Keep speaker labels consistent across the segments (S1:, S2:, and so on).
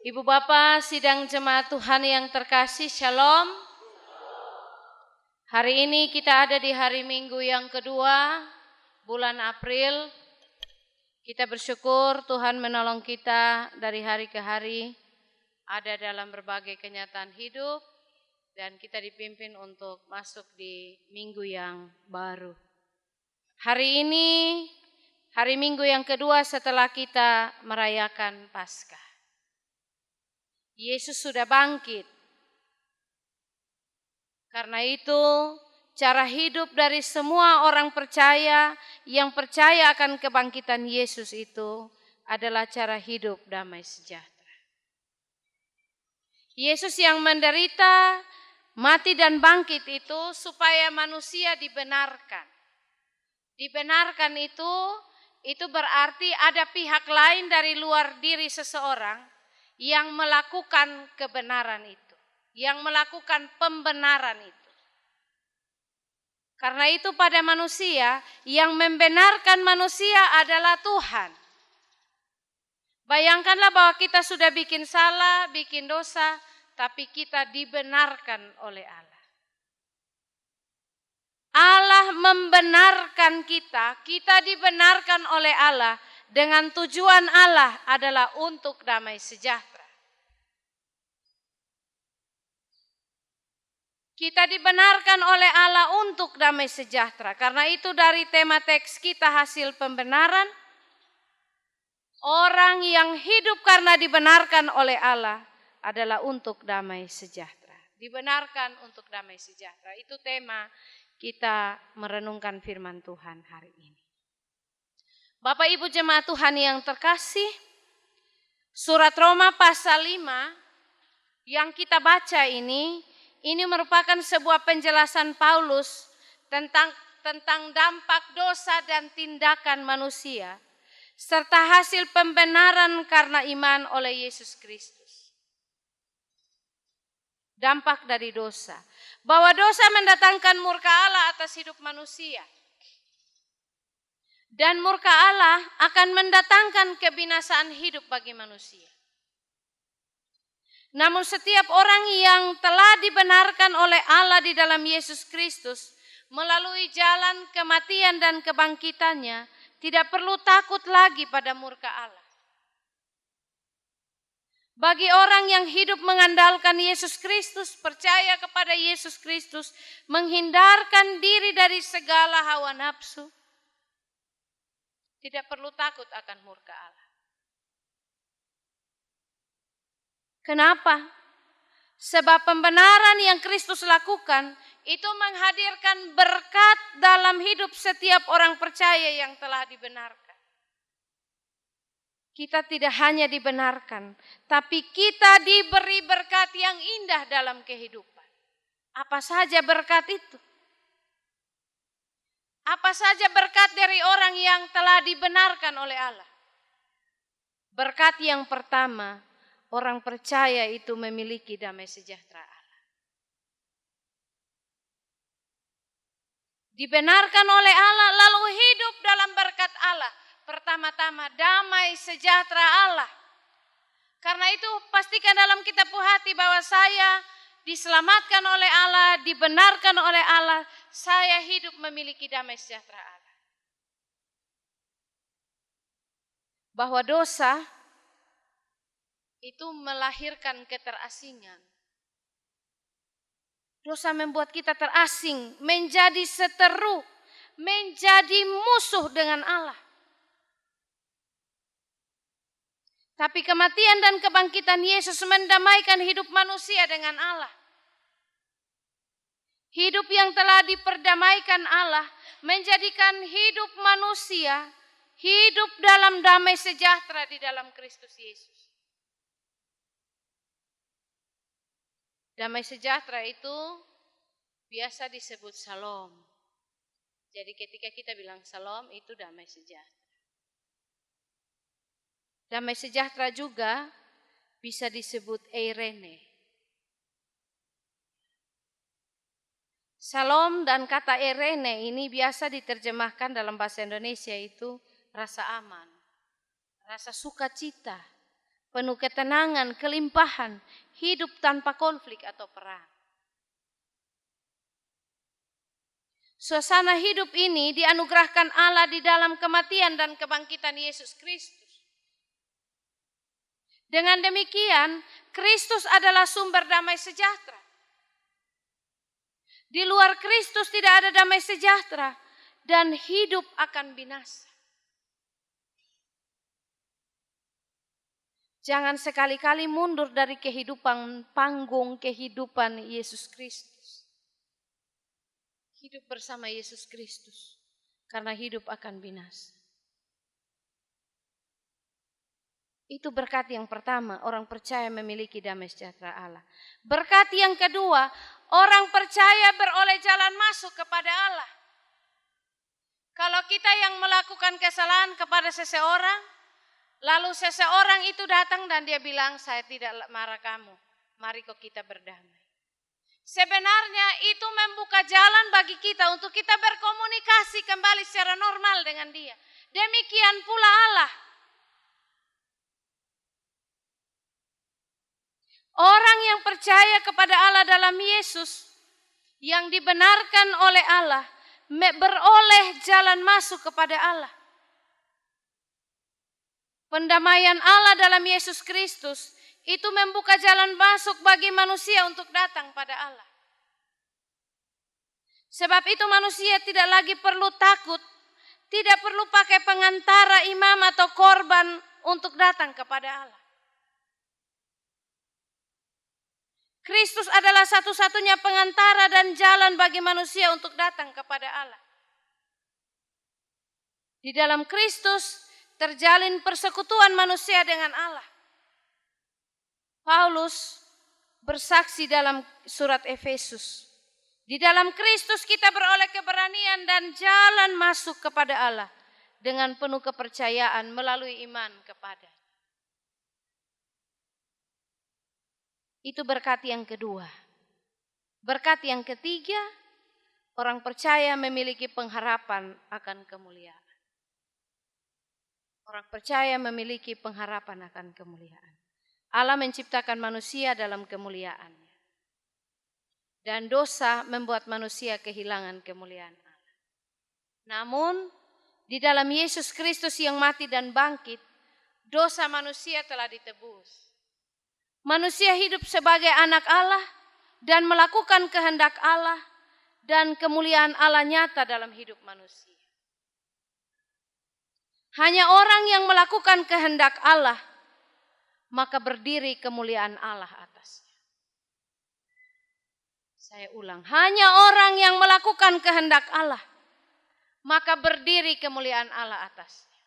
S1: Ibu Bapak sidang jemaat Tuhan yang terkasih, Shalom. Hari ini kita ada di hari Minggu yang kedua, bulan April. Kita bersyukur Tuhan menolong kita dari hari ke hari, ada dalam berbagai kenyataan hidup, dan kita dipimpin untuk masuk di minggu yang baru. Hari ini, hari Minggu yang kedua setelah kita merayakan Paskah. Yesus sudah bangkit. Karena itu, cara hidup dari semua orang percaya yang percaya akan kebangkitan Yesus itu adalah cara hidup damai sejahtera. Yesus yang menderita, mati dan bangkit itu supaya manusia dibenarkan. Dibenarkan itu berarti ada pihak lain dari luar diri seseorang yang melakukan kebenaran itu, yang melakukan pembenaran itu. Karena itu pada manusia, yang membenarkan manusia adalah Tuhan. Bayangkanlah bahwa kita sudah bikin salah, bikin dosa, tapi kita dibenarkan oleh Allah. Allah membenarkan kita dibenarkan oleh Allah dengan tujuan Allah adalah untuk damai sejahtera. Kita dibenarkan oleh Allah untuk damai sejahtera. Karena itu dari tema teks kita hasil pembenaran, orang yang hidup karena dibenarkan oleh Allah adalah untuk damai sejahtera. Dibenarkan untuk damai sejahtera. Itu tema kita merenungkan firman Tuhan hari ini. Bapak Ibu jemaat Tuhan yang terkasih, surat Roma pasal 5 yang kita baca ini merupakan sebuah penjelasan Paulus tentang dampak dosa dan tindakan manusia, serta hasil pembenaran karena iman oleh Yesus Kristus. Dampak dari dosa. Bahwa dosa mendatangkan murka Allah atas hidup manusia. Dan murka Allah akan mendatangkan kebinasaan hidup bagi manusia. Namun setiap orang yang telah dibenarkan oleh Allah di dalam Yesus Kristus melalui jalan kematian dan kebangkitannya, tidak perlu takut lagi pada murka Allah. Bagi orang yang hidup mengandalkan Yesus Kristus, percaya kepada Yesus Kristus, menghindarkan diri dari segala hawa nafsu, tidak perlu takut akan murka Allah. Kenapa? Sebab pembenaran yang Kristus lakukan itu menghadirkan berkat dalam hidup setiap orang percaya yang telah dibenarkan. Kita tidak hanya dibenarkan, tapi kita diberi berkat yang indah dalam kehidupan. Apa saja berkat itu? Apa saja berkat dari orang yang telah dibenarkan oleh Allah? Berkat yang pertama, orang percaya itu memiliki damai sejahtera Allah. Dibenarkan oleh Allah lalu hidup dalam berkat Allah. Pertama-tama damai sejahtera Allah. Karena itu pastikan dalam kitabmu hati bahwa saya diselamatkan oleh Allah, dibenarkan oleh Allah, saya hidup memiliki damai sejahtera Allah. Bahwa dosa itu melahirkan keterasingan. Dosa membuat kita terasing, menjadi seteru, menjadi musuh dengan Allah. Tapi kematian dan kebangkitan Yesus mendamaikan hidup manusia dengan Allah. Hidup yang telah diperdamaikan Allah menjadikan hidup manusia hidup dalam damai sejahtera di dalam Kristus Yesus. Damai sejahtera itu biasa disebut Shalom. Jadi ketika kita bilang Shalom itu damai sejahtera. Damai sejahtera juga bisa disebut Eirene. Shalom dan kata Eirene ini biasa diterjemahkan dalam bahasa Indonesia itu rasa aman, rasa sukacita, penuh ketenangan, kelimpahan, hidup tanpa konflik atau perang. Suasana hidup ini dianugerahkan Allah di dalam kematian dan kebangkitan Yesus Kristus. Dengan demikian, Kristus adalah sumber damai sejahtera. Di luar Kristus tidak ada damai sejahtera dan hidup akan binasa. Jangan sekali-kali mundur dari kehidupan panggung kehidupan Yesus Kristus. Hidup bersama Yesus Kristus, karena hidup akan binasa. Itu berkat yang pertama, orang percaya memiliki damai sejahtera Allah. Berkat yang kedua, orang percaya beroleh jalan masuk kepada Allah. Kalau kita yang melakukan kesalahan kepada seseorang, lalu seseorang itu datang dan dia bilang, saya tidak marah kamu, mari kok kita berdamai. Sebenarnya itu membuka jalan bagi kita untuk kita berkomunikasi kembali secara normal dengan dia. Demikian pula Allah. Orang yang percaya kepada Allah dalam Yesus, yang dibenarkan oleh Allah, beroleh jalan masuk kepada Allah. Pendamaian Allah dalam Yesus Kristus itu membuka jalan masuk bagi manusia untuk datang pada Allah. Sebab itu manusia tidak lagi perlu takut, tidak perlu pakai pengantara imam atau korban untuk datang kepada Allah. Kristus adalah satu-satunya pengantara dan jalan bagi manusia untuk datang kepada Allah. Di dalam Kristus terjalin persekutuan manusia dengan Allah. Paulus bersaksi dalam surat Efesus. Di dalam Kristus kita beroleh keberanian dan jalan masuk kepada Allah dengan penuh kepercayaan melalui iman kepada. Itu berkat yang kedua. Berkat yang ketiga, orang percaya memiliki pengharapan akan kemuliaan. Orang percaya memiliki pengharapan akan kemuliaan. Allah menciptakan manusia dalam kemuliaannya. Dan dosa membuat manusia kehilangan kemuliaan Allah. Namun, di dalam Yesus Kristus yang mati dan bangkit, dosa manusia telah ditebus. Manusia hidup sebagai anak Allah dan melakukan kehendak Allah, dan kemuliaan Allah nyata dalam hidup manusia. Hanya orang yang melakukan kehendak Allah, maka berdiri kemuliaan Allah atasnya. Saya ulang, hanya orang yang melakukan kehendak Allah, maka berdiri kemuliaan Allah atasnya.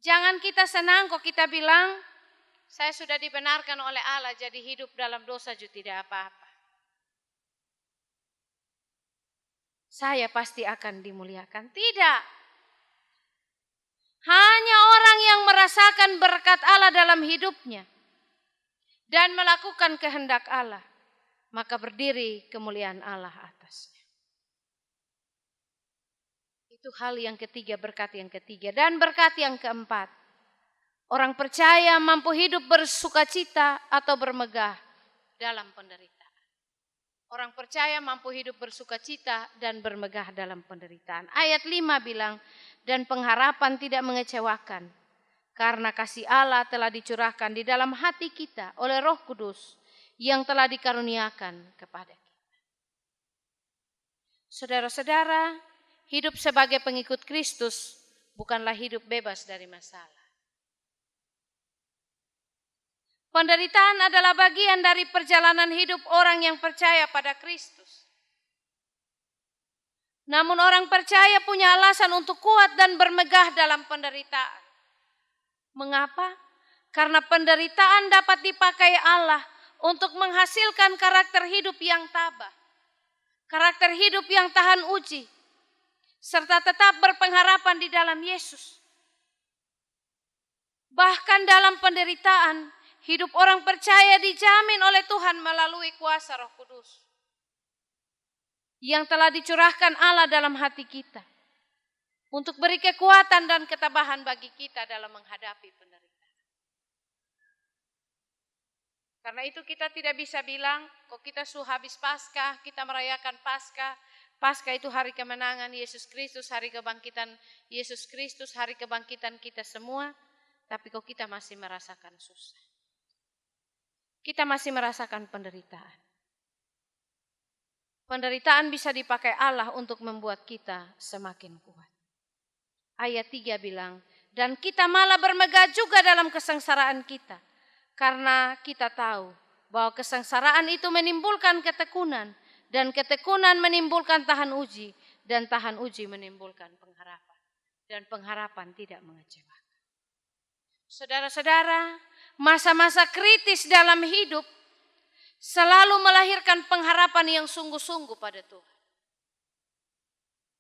S1: Jangan kita senang kok kita bilang, saya sudah dibenarkan oleh Allah jadi hidup dalam dosa juga tidak apa-apa. Saya pasti akan dimuliakan. Tidak. Hanya orang yang merasakan berkat Allah dalam hidupnya dan melakukan kehendak Allah, maka berdiri kemuliaan Allah atasnya. Itu hal yang ketiga, berkat yang ketiga. Dan berkat yang keempat, orang percaya mampu hidup bersukacita atau bermegah dalam penderitaan. Orang percaya mampu hidup bersukacita dan bermegah dalam penderitaan. Ayat 5 bilang, dan pengharapan tidak mengecewakan, karena kasih Allah telah dicurahkan di dalam hati kita oleh Roh Kudus yang telah dikaruniakan kepada kita. Saudara-saudara, hidup sebagai pengikut Kristus bukanlah hidup bebas dari masalah. Penderitaan adalah bagian dari perjalanan hidup orang yang percaya pada Kristus. Namun orang percaya punya alasan untuk kuat dan bermegah dalam penderitaan. Mengapa? Karena penderitaan dapat dipakai Allah untuk menghasilkan karakter hidup yang tabah, karakter hidup yang tahan uji, serta tetap berpengharapan di dalam Yesus. Bahkan dalam penderitaan, hidup orang percaya dijamin oleh Tuhan melalui kuasa Roh Kudus yang telah dicurahkan Allah dalam hati kita untuk beri kekuatan dan ketabahan bagi kita dalam menghadapi penderitaan. Karena itu kita tidak bisa bilang, kok kita habis Paskah, kita merayakan Paskah. Paskah itu hari kemenangan Yesus Kristus, hari kebangkitan Yesus Kristus, hari kebangkitan kita semua. Tapi kok kita masih merasakan susah. Kita masih merasakan penderitaan. Penderitaan bisa dipakai Allah untuk membuat kita semakin kuat. Ayat 3 bilang, dan kita malah bermegah juga dalam kesengsaraan kita. Karena kita tahu bahwa kesengsaraan itu menimbulkan ketekunan. Dan ketekunan menimbulkan tahan uji. Dan tahan uji menimbulkan pengharapan. Dan pengharapan tidak mengecewakan. Saudara-saudara, masa-masa kritis dalam hidup selalu melahirkan pengharapan yang sungguh-sungguh pada Tuhan.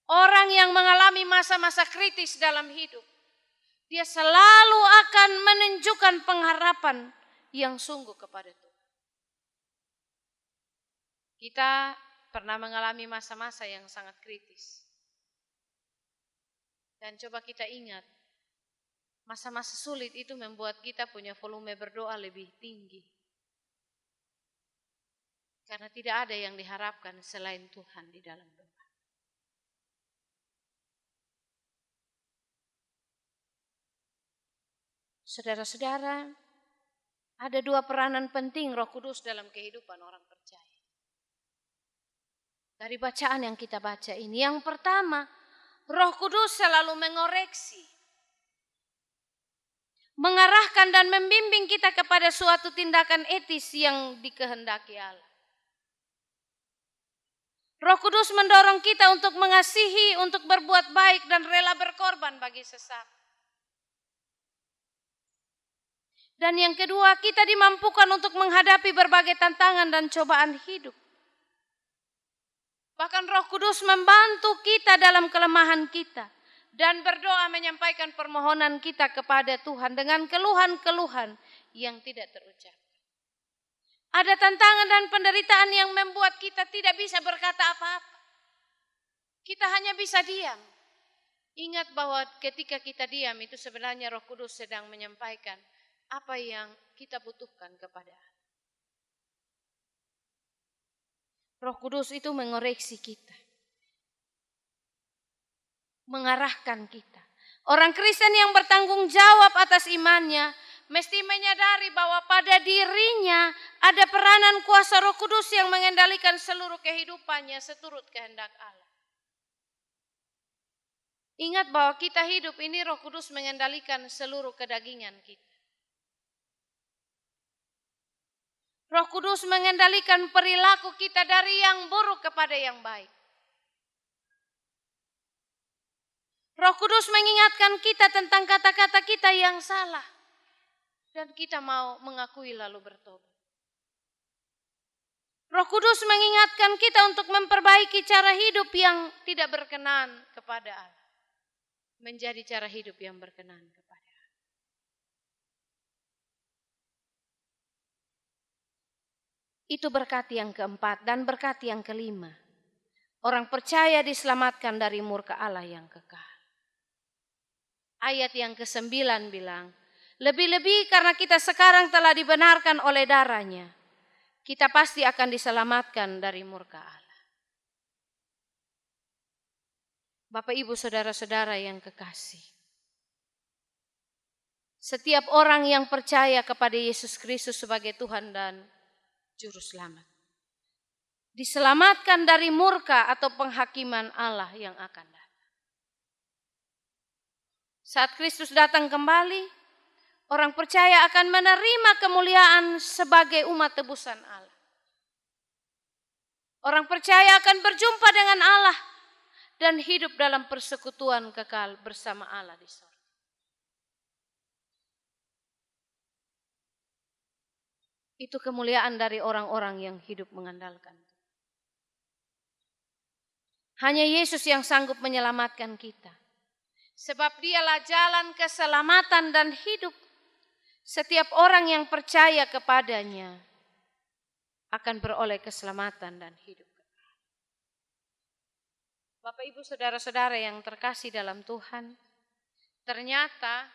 S1: Orang yang mengalami masa-masa kritis dalam hidup, dia selalu akan menunjukkan pengharapan yang sungguh kepada Tuhan. Kita pernah mengalami masa-masa yang sangat kritis. Dan coba kita ingat, masa-masa sulit itu membuat kita punya volume berdoa lebih tinggi. Karena tidak ada yang diharapkan selain Tuhan di dalam doa. Saudara-saudara, ada 2 peranan penting Roh Kudus dalam kehidupan orang percaya. Dari bacaan yang kita baca ini, yang pertama, Roh Kudus selalu mengoreksi, mengarahkan dan membimbing kita kepada suatu tindakan etis yang dikehendaki Allah. Roh Kudus mendorong kita untuk mengasihi, untuk berbuat baik dan rela berkorban bagi sesama. Dan yang kedua, kita dimampukan untuk menghadapi berbagai tantangan dan cobaan hidup. Bahkan Roh Kudus membantu kita dalam kelemahan kita dan berdoa menyampaikan permohonan kita kepada Tuhan dengan keluhan-keluhan yang tidak terucap. Ada tantangan dan penderitaan yang membuat kita tidak bisa berkata apa-apa. Kita hanya bisa diam. Ingat bahwa ketika kita diam itu sebenarnya Roh Kudus sedang menyampaikan apa yang kita butuhkan kepada Allah. Roh Kudus itu mengoreksi kita. Mengarahkan kita. Orang Kristen yang bertanggung jawab atas imannya mesti menyadari bahwa pada dirinya ada peranan kuasa Roh Kudus yang mengendalikan seluruh kehidupannya seturut kehendak Allah. Ingat bahwa kita hidup ini Roh Kudus mengendalikan seluruh kedagingan kita. Roh Kudus mengendalikan perilaku kita dari yang buruk kepada yang baik. Roh Kudus mengingatkan kita tentang kata-kata kita yang salah. Dan kita mau mengakui lalu bertobat. Roh Kudus mengingatkan kita untuk memperbaiki cara hidup yang tidak berkenan kepada Allah. Menjadi cara hidup yang berkenan kepada Allah. Itu berkat yang keempat dan berkat yang kelima. Orang percaya diselamatkan dari murka Allah yang kekal. Ayat yang ke-9 bilang, lebih-lebih karena kita sekarang telah dibenarkan oleh darahnya, kita pasti akan diselamatkan dari murka Allah. Bapak, Ibu, saudara-saudara yang kekasih. Setiap orang yang percaya kepada Yesus Kristus sebagai Tuhan dan Juru Selamat, diselamatkan dari murka atau penghakiman Allah yang akan datang. Saat Kristus datang kembali, orang percaya akan menerima kemuliaan sebagai umat tebusan Allah. Orang percaya akan berjumpa dengan Allah dan hidup dalam persekutuan kekal bersama Allah di sorga. Itu kemuliaan dari orang-orang yang hidup mengandalkan. Hanya Yesus yang sanggup menyelamatkan kita. Sebab dialah jalan keselamatan dan hidup. Setiap orang yang percaya kepadanya akan beroleh keselamatan dan hidup. Bapak, Ibu, saudara-saudara yang terkasih dalam Tuhan, ternyata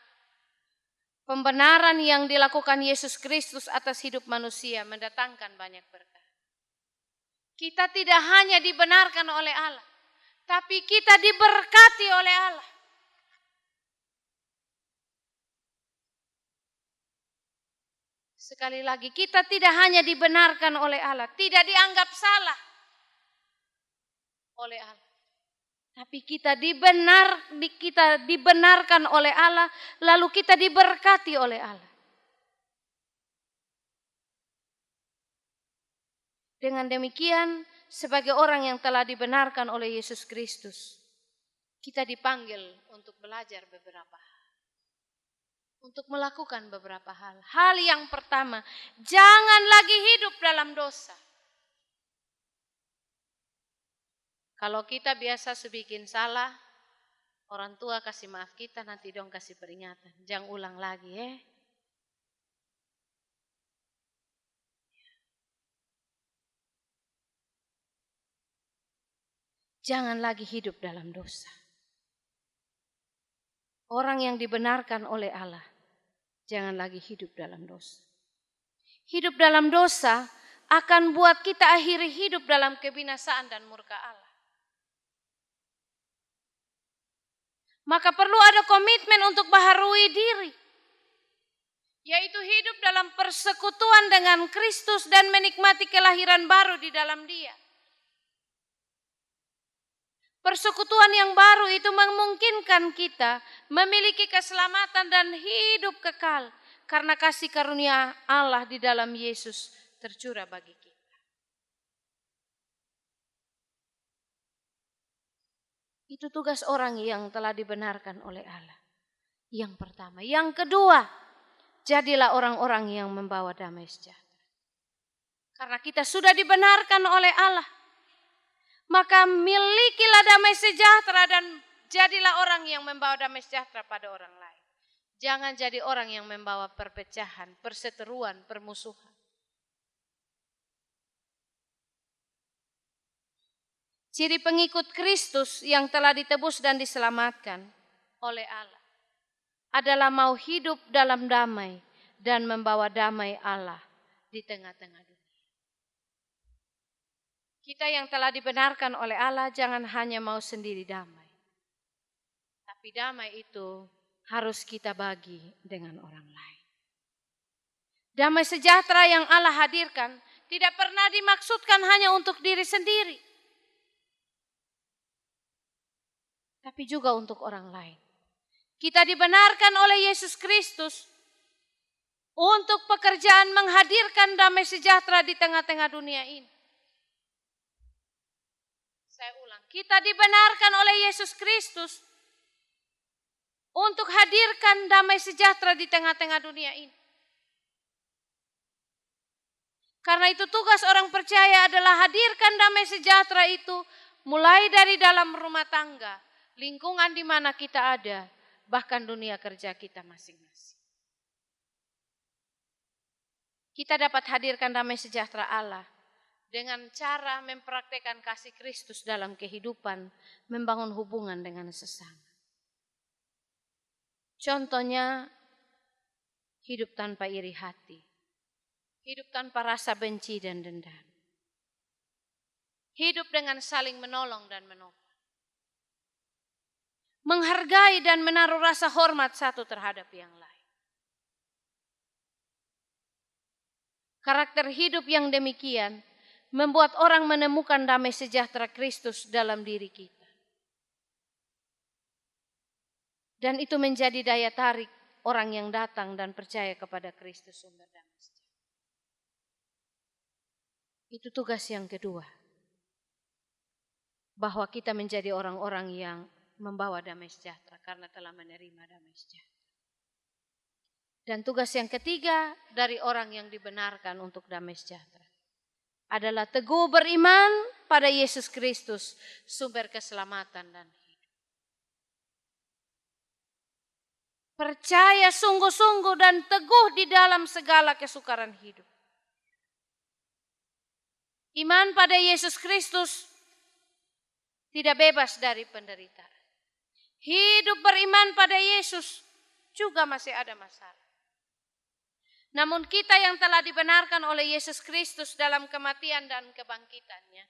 S1: Pembenaran yang dilakukan Yesus Kristus atas hidup manusia mendatangkan banyak berkat. Kita tidak hanya dibenarkan oleh Allah, tapi kita diberkati oleh Allah. Sekali lagi, kita tidak hanya dibenarkan oleh Allah, tidak dianggap salah oleh Allah. Tapi kita dibenarkan oleh Allah, lalu kita diberkati oleh Allah. Dengan demikian, sebagai orang yang telah dibenarkan oleh Yesus Kristus, kita dipanggil untuk belajar beberapa hal. Untuk melakukan beberapa hal. Hal yang pertama, jangan lagi hidup dalam dosa. Kalau kita biasa bikin salah, orang tua kasih maaf kita, nanti dong kasih peringatan. Jangan ulang lagi Jangan lagi hidup dalam dosa. Orang yang dibenarkan oleh Allah, jangan lagi hidup dalam dosa. Hidup dalam dosa akan buat kita akhiri hidup dalam kebinasaan dan murka Allah. Maka perlu ada komitmen untuk baharui diri, yaitu hidup dalam persekutuan dengan Kristus dan menikmati kelahiran baru di dalam Dia. Persekutuan yang baru itu memungkinkan kita memiliki keselamatan dan hidup kekal karena kasih karunia Allah di dalam Yesus tercurah bagi kita. Itu tugas orang yang telah dibenarkan oleh Allah. Yang pertama. Yang kedua, jadilah orang-orang yang membawa damai sejahtera. Karena kita sudah dibenarkan oleh Allah, maka milikilah damai sejahtera dan jadilah orang yang membawa damai sejahtera pada orang lain. Jangan jadi orang yang membawa perpecahan, perseteruan, permusuhan. Ciri pengikut Kristus yang telah ditebus dan diselamatkan oleh Allah adalah mau hidup dalam damai dan membawa damai Allah di tengah-tengah dunia. Kita yang telah dibenarkan oleh Allah jangan hanya mau sendiri damai. Tapi damai itu harus kita bagi dengan orang lain. Damai sejahtera yang Allah hadirkan tidak pernah dimaksudkan hanya untuk diri sendiri, tapi juga untuk orang lain. Kita dibenarkan oleh Yesus Kristus untuk pekerjaan menghadirkan damai sejahtera di tengah-tengah dunia ini. Saya ulang, kita dibenarkan oleh Yesus Kristus untuk hadirkan damai sejahtera di tengah-tengah dunia ini. Karena itu tugas orang percaya adalah hadirkan damai sejahtera itu mulai dari dalam rumah tangga, lingkungan di mana kita ada, bahkan dunia kerja kita masing-masing. Kita dapat hadirkan damai sejahtera Allah dengan cara mempraktekkan kasih Kristus dalam kehidupan, membangun hubungan dengan sesama. Contohnya, hidup tanpa iri hati, hidup tanpa rasa benci dan dendam, hidup dengan saling menolong dan menopang, menghargai dan menaruh rasa hormat satu terhadap yang lain. Karakter hidup yang demikian membuat orang menemukan damai sejahtera Kristus dalam diri kita. Dan itu menjadi daya tarik orang yang datang dan percaya kepada Kristus sumber damai sejahtera. Itu tugas yang kedua. Bahwa kita menjadi orang-orang yang membawa damai sejahtera karena telah menerima damai sejahtera. Dan tugas yang ketiga dari orang yang dibenarkan untuk damai sejahtera adalah teguh beriman pada Yesus Kristus, sumber keselamatan dan hidup. Percaya sungguh-sungguh dan teguh di dalam segala kesukaran hidup. Iman pada Yesus Kristus tidak bebas dari penderitaan. Hidup beriman pada Yesus juga masih ada masalah. Namun kita yang telah dibenarkan oleh Yesus Kristus dalam kematian dan kebangkitannya,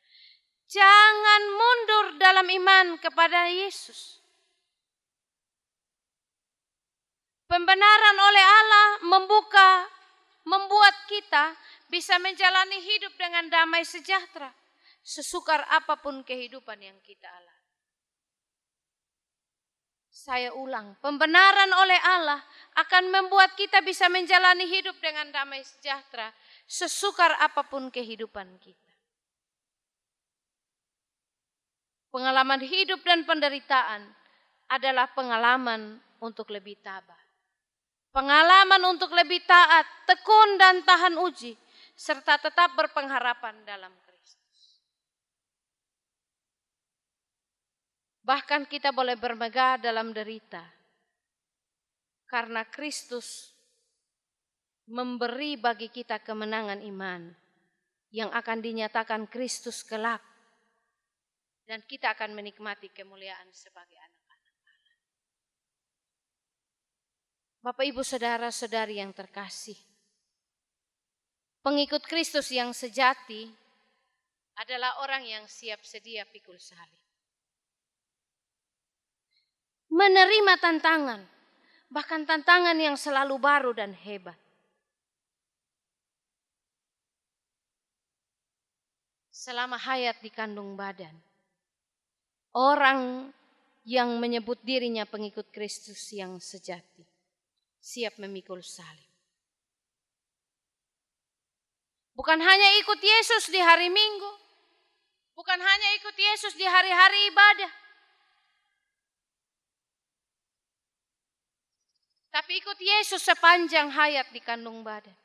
S1: jangan mundur dalam iman kepada Yesus. Pembenaran oleh Allah membuat kita bisa menjalani hidup dengan damai sejahtera, sesukar apapun kehidupan yang kita alami. Saya ulang, pembenaran oleh Allah akan membuat kita bisa menjalani hidup dengan damai sejahtera, sesukar apapun kehidupan kita. Pengalaman hidup dan penderitaan adalah pengalaman untuk lebih tabah. Pengalaman untuk lebih taat, tekun dan tahan uji, serta tetap berpengharapan dalam Kristus. Bahkan kita boleh bermegah dalam derita, karena Kristus memberi bagi kita kemenangan iman yang akan dinyatakan Kristus kelak, dan kita akan menikmati kemuliaan sebagai anak. Bapak, Ibu, saudara-saudari yang terkasih, pengikut Kristus yang sejati adalah orang yang siap sedia pikul salib. Menerima tantangan, bahkan tantangan yang selalu baru dan hebat. Selama hayat di kandung badan, orang yang menyebut dirinya pengikut Kristus yang sejati siap memikul salib. Bukan hanya ikut Yesus di hari Minggu, bukan hanya ikut Yesus di hari-hari ibadah, tapi ikut Yesus sepanjang hayat di kandung badan.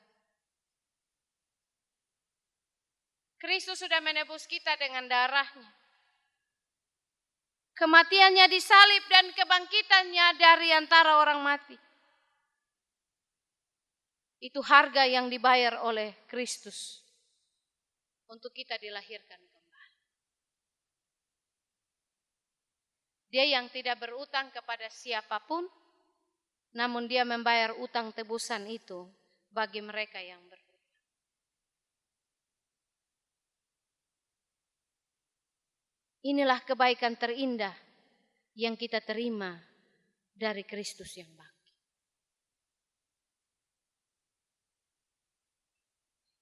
S1: Kristus sudah menebus kita dengan darahnya. Kematiannya disalib dan kebangkitannya dari antara orang mati. Itu harga yang dibayar oleh Kristus untuk kita dilahirkan kembali. Dia yang tidak berutang kepada siapapun, namun dia membayar utang tebusan itu bagi mereka yang berutang. Inilah kebaikan terindah yang kita terima dari Kristus yang bangkit.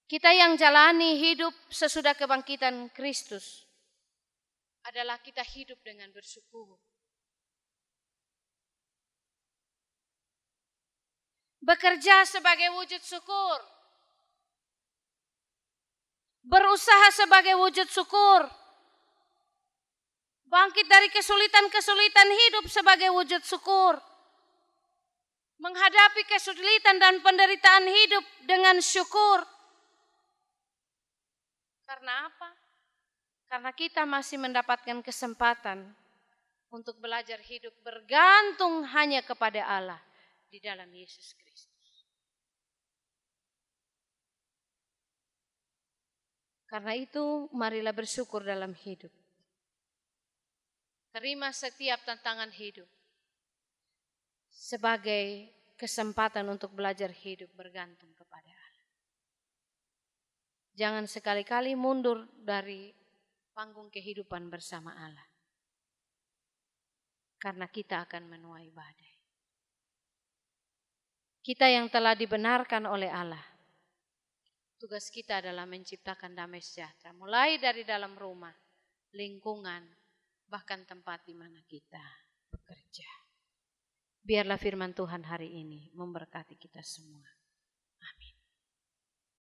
S1: Kita yang jalani hidup sesudah kebangkitan Kristus adalah kita hidup dengan bersyukur. Bekerja sebagai wujud syukur. Berusaha sebagai wujud syukur. Bangkit dari kesulitan-kesulitan hidup sebagai wujud syukur. Menghadapi kesulitan dan penderitaan hidup dengan syukur. Karena apa? Karena kita masih mendapatkan kesempatan untuk belajar hidup bergantung hanya kepada Allah di dalam Yesus Kristus. Karena itu, marilah bersyukur dalam hidup. Terima setiap tantangan hidup sebagai kesempatan untuk belajar hidup bergantung kepada Allah. Jangan sekali-kali mundur dari panggung kehidupan bersama Allah. Karena kita akan menuai badai. Kita yang telah dibenarkan oleh Allah, tugas kita adalah menciptakan damai sejahtera. Mulai dari dalam rumah, lingkungan, bahkan tempat di mana kita bekerja. Biarlah firman Tuhan hari ini memberkati kita semua. Amin.